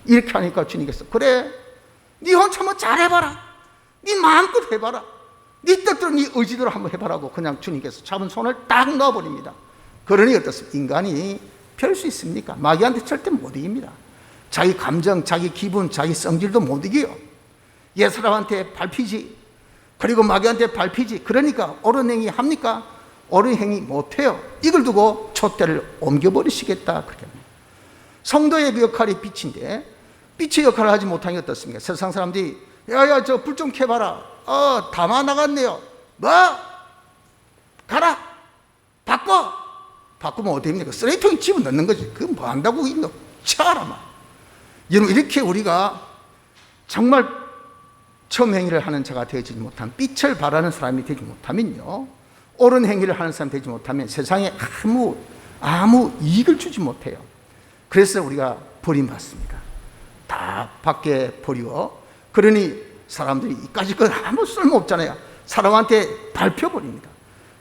[SPEAKER 1] 이렇게 하니까 주님께서 그래 네 혼자만 잘해봐라, 네 마음껏 해봐라, 네 뜻대로 네 의지대로 한번 해봐라고 그냥 주님께서 잡은 손을 딱 넣어버립니다. 그러니 어떻습니까? 인간이 별 수 있습니까? 마귀한테 절대 못 이깁니다. 자기 감정, 자기 기분, 자기 성질도 못 이겨요. 옛사람한테 밟히지, 그리고 마귀한테 밟히지. 그러니까 옳은 행위 합니까? 옳은 행위 못해요. 이걸 두고 촛대를 옮겨버리시겠다. 그렇게 합니다. 성도의 역할이 빛인데 빛의 역할을 하지 못한 게 어떻습니까? 세상 사람들이 야야 저 불 좀 켜봐라. 담아 나갔네요. 뭐? 가라. 바꾸면 어떻게 됩니까? 쓰레기통에 집어넣는 거지. 그건 뭐 한다고 있노? 차라마. 여러분 이렇게 우리가 정말 첨행위를 하는 자가 되지 못하면, 빛을 발하는 사람이 되지 못하면요, 옳은 행위를 하는 사람이 되지 못하면 세상에 아무 이익을 주지 못해요. 그래서 우리가 버림받습니다. 다 밖에 버리고, 그러니 사람들이 이까짓 건 아무 쓸모없잖아요. 사람한테 밟혀버립니다.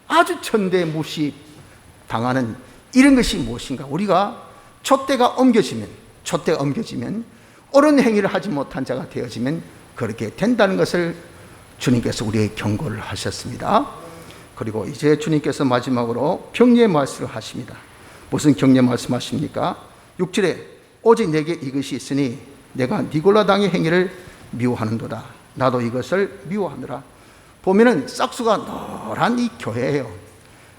[SPEAKER 1] 아주 천대무시 당하는 이런 것이 무엇인가? 우리가 촛대가 옮겨지면 옳은 행위를 하지 못한 자가 되어지면 그렇게 된다는 것을 주님께서 우리에게 경고를 하셨습니다. 그리고 이제 주님께서 마지막으로 격려의 말씀을 하십니다. 무슨 격려 말씀하십니까? 6절에 오직 내게 이것이 있으니 내가 니골라 당의 행위를 미워하는도다. 나도 이것을 미워하느라. 보면은 싹수가 노란 이 교회예요.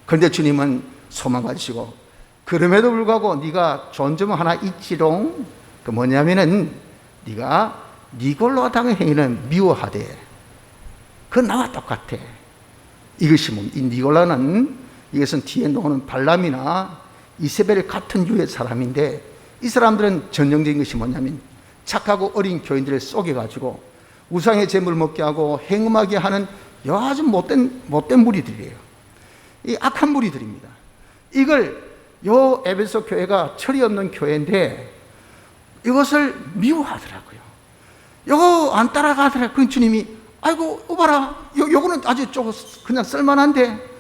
[SPEAKER 1] 그런데 주님은 소망 가지시고 그럼에도 불구하고 네가 좋은 점 하나 있지롱. 그 뭐냐면은 네가 니골라 당의 행위는 미워하되 그건 나와 똑같아. 이것이 뭡니까? 이 니골라는, 이것은 뒤에 나오는 발람이나 이세벨 같은 유의 사람인데, 이 사람들은 전형적인 것이 뭐냐면 착하고 어린 교인들을 속여가지고 우상의 제물을 먹게 하고 행음하게 하는 아주 못된 무리들이에요. 이 악한 무리들입니다. 이걸 에베소 교회가 철이 없는 교회인데 이것을 미워하더라고요. 이거 안 따라가더라고요. 그 주님이 아이고 오바라, 요거는 아주 조금 그냥 쓸만한데,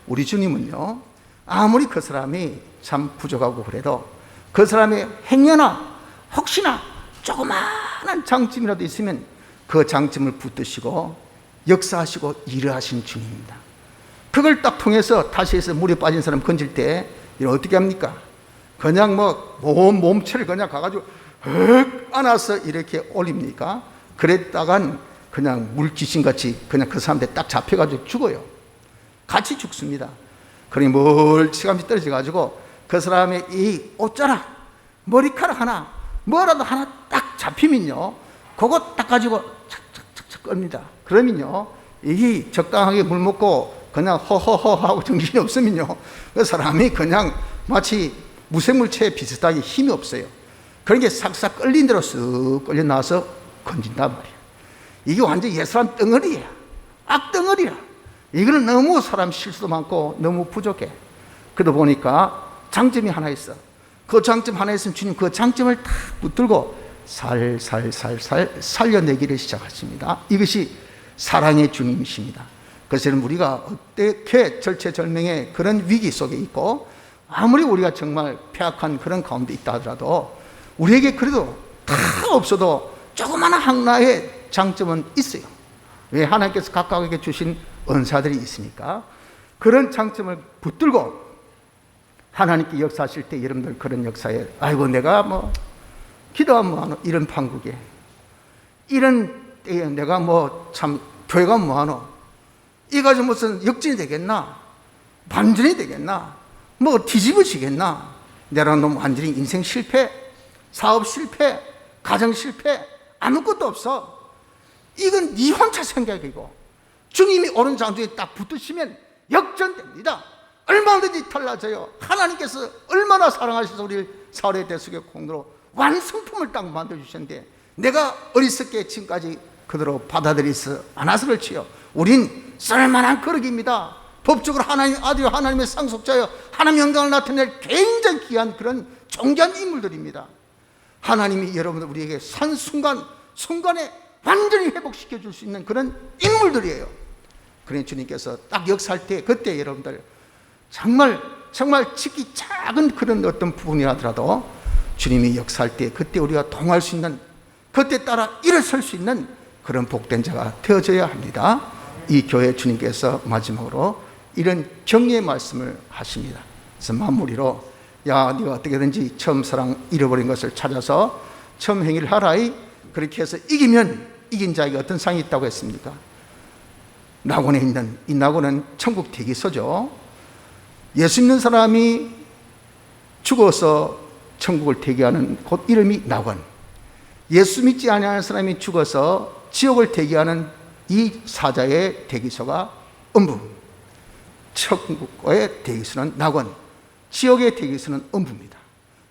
[SPEAKER 1] 우리 주님은요, 아무리 그 사람이 참 부족하고 그래도 그 사람의 행여나 혹시나 조그마한 장점이라도 있으면 그 장점을 붙드시고 역사하시고 일을 하신 주님입니다. 그걸 딱 통해서 다시에서 물에 빠진 사람 건질 때 어떻게 합니까? 그냥 몸체를 그냥 가가지고 흑 안아서 이렇게 올립니까? 그랬다간 그냥 물귀신같이 그냥 그 사람들 딱 잡혀가지고 죽어요. 같이 죽습니다. 그러니 멀찌감치 떨어져가지고 그 사람의 이 옷자락, 머리카락 하나, 뭐라도 하나 딱 잡히면요, 그거 딱 가지고 착착착착 끕니다. 그러면요, 이게 적당하게 물 먹고 그냥 허허허 하고 정신이 없으면요, 그 사람이 그냥 마치 무생물체에 비슷하게 힘이 없어요. 그러니까 싹싹 끌린 대로 쓱 끌려 나와서 건진단 말이에요. 이게 완전 옛사람 덩어리야. 악덩어리야. 이거는 너무 사람 실수도 많고 너무 부족해. 그러다 보니까 장점이 하나 있어. 그 장점 하나 있으면 주님 그 장점을 다 붙들고 살살살살 살려내기를 시작하십니다. 이것이 사랑의 주님이십니다. 그래서 우리가 어떻게 절체절명의 그런 위기 속에 있고 아무리 우리가 정말 폐악한 그런 가운데 있다 하더라도 우리에게 그래도 다 없어도 조그마한 하나의 장점은 있어요. 왜? 하나님께서 각각에게 주신 은사들이 있으니까 그런 장점을 붙들고 하나님께 역사하실 때 여러분들 그런 역사에 아이고 내가 기도하면 이런 판국에 이런 때에 내가 참 교회가 뭐하노? 이 가지고 무슨 역진이 되겠나? 반전이 되겠나? 뒤집어지겠나? 내가 너무 완전히 인생 실패, 사업 실패, 가정 실패, 아무것도 없어. 이건 네 혼자 생각이고 주님이 오른 장중에 딱 붙으시면 역전됩니다. 얼마든지 달라져요. 하나님께서 얼마나 사랑하셔서 우리를 사울의 대속의 공로로 완성품을 딱 만들어주셨는데 내가 어리석게 지금까지 그대로 받아들이지 않아서 그렇지요. 우린 쓸만한 거룩입니다. 법적으로 하나님 아들이 하나님의 상속자여 하나님 영광을 나타낼 굉장히 귀한 그런 존귀한 인물들입니다. 하나님이 여러분들 우리에게 순간에 완전히 회복시켜 줄 수 있는 그런 인물들이에요. 그러니 주님께서 딱 역사할 때 그때 여러분들 정말 지극히 작은 그런 어떤 부분이라도 주님이 역사할 때 그때 우리가 동할 수 있는, 그때 따라 일어설 수 있는 그런 복된 자가 되어져야 합니다. 이 교회 주님께서 마지막으로 이런 격려의 말씀을 하십니다. 그래서 마무리로 네가 어떻게든지 처음 사랑 잃어버린 것을 찾아서 처음 행위를 하라이. 그렇게 해서 이기면 이긴 자에게 어떤 상이 있다고 했습니까? 낙원에 있는 이 낙원은 천국 대기소죠. 예수 믿는 사람이 죽어서 천국을 대기하는 곳 이름이 낙원. 예수 믿지 아니하는 사람이 죽어서 지옥을 대기하는 이 사자의 대기소가 음부. 천국의 대기소는 낙원, 지옥의 대기소는 음부입니다.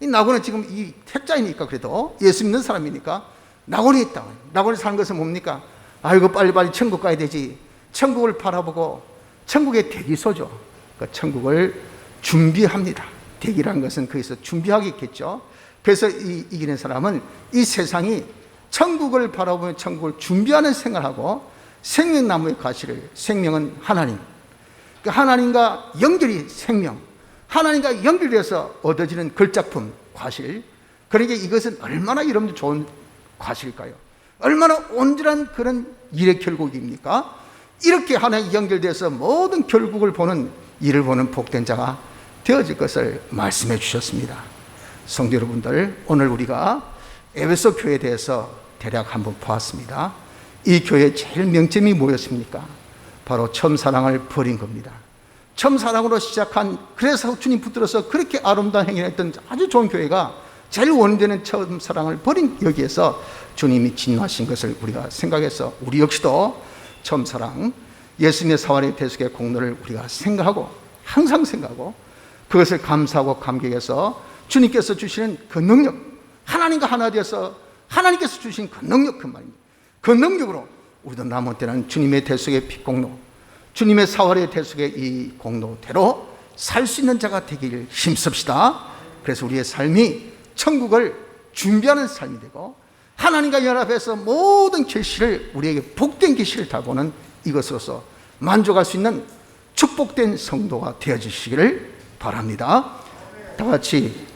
[SPEAKER 1] 이 낙원은 지금 이 태자이니까 그래도 예수 믿는 사람이니까 낙원에 있다. 낙원에 사는 것은 뭡니까? 아이고 빨리빨리 천국 가야 되지. 천국을 바라보고 천국의 대기소죠. 그러니까 천국을 준비합니다. 대기라는 것은 거기서 준비하겠죠. 그래서 이기는 사람은 이 세상이 천국을 바라보며 천국을 준비하는 생활하고 생명나무의 가시를, 생명은 하나님, 그러니까 하나님과 연결이 생명, 하나님과 연결돼서 얻어지는 걸작품, 과실. 그러니까 이것은 얼마나 여러분들 좋은 과실일까요? 얼마나 온전한 그런 일의 결국입니까? 이렇게 하나님 연결돼서 모든 결국을 보는, 일을 보는 복된 자가 되어질 것을 말씀해 주셨습니다. 성도 여러분들, 오늘 우리가 에베소 교회에 대해서 대략 한번 보았습니다. 이 교회의 제일 명점이 뭐였습니까? 바로 처음 사랑을 버린 겁니다. 처음 사랑으로 시작한, 그래서 주님 붙들어서 그렇게 아름다운 행위를 했던 아주 좋은 교회가 제일 원되는 처음 사랑을 버린 여기에서 주님이 진노하신 것을 우리가 생각해서 우리 역시도 처음 사랑, 예수님의 사활의 대속의 공로를 우리가 생각하고 항상 생각하고 그것을 감사하고 감격해서 주님께서 주시는 그 능력, 하나님과 하나 되어서 하나님께서 주신 그 능력, 그 말입니다. 그 능력으로 우리도 남은 때는 주님의 대속의 피 공로, 주님의 사활의 대속의 이 공로대로 살 수 있는 자가 되기를 힘씁시다. 그래서 우리의 삶이 천국을 준비하는 삶이 되고 하나님과 연합해서 모든 계시를, 우리에게 복된 계시를 다 보는 이것으로서 만족할 수 있는 축복된 성도가 되어주시기를 바랍니다. 다 같이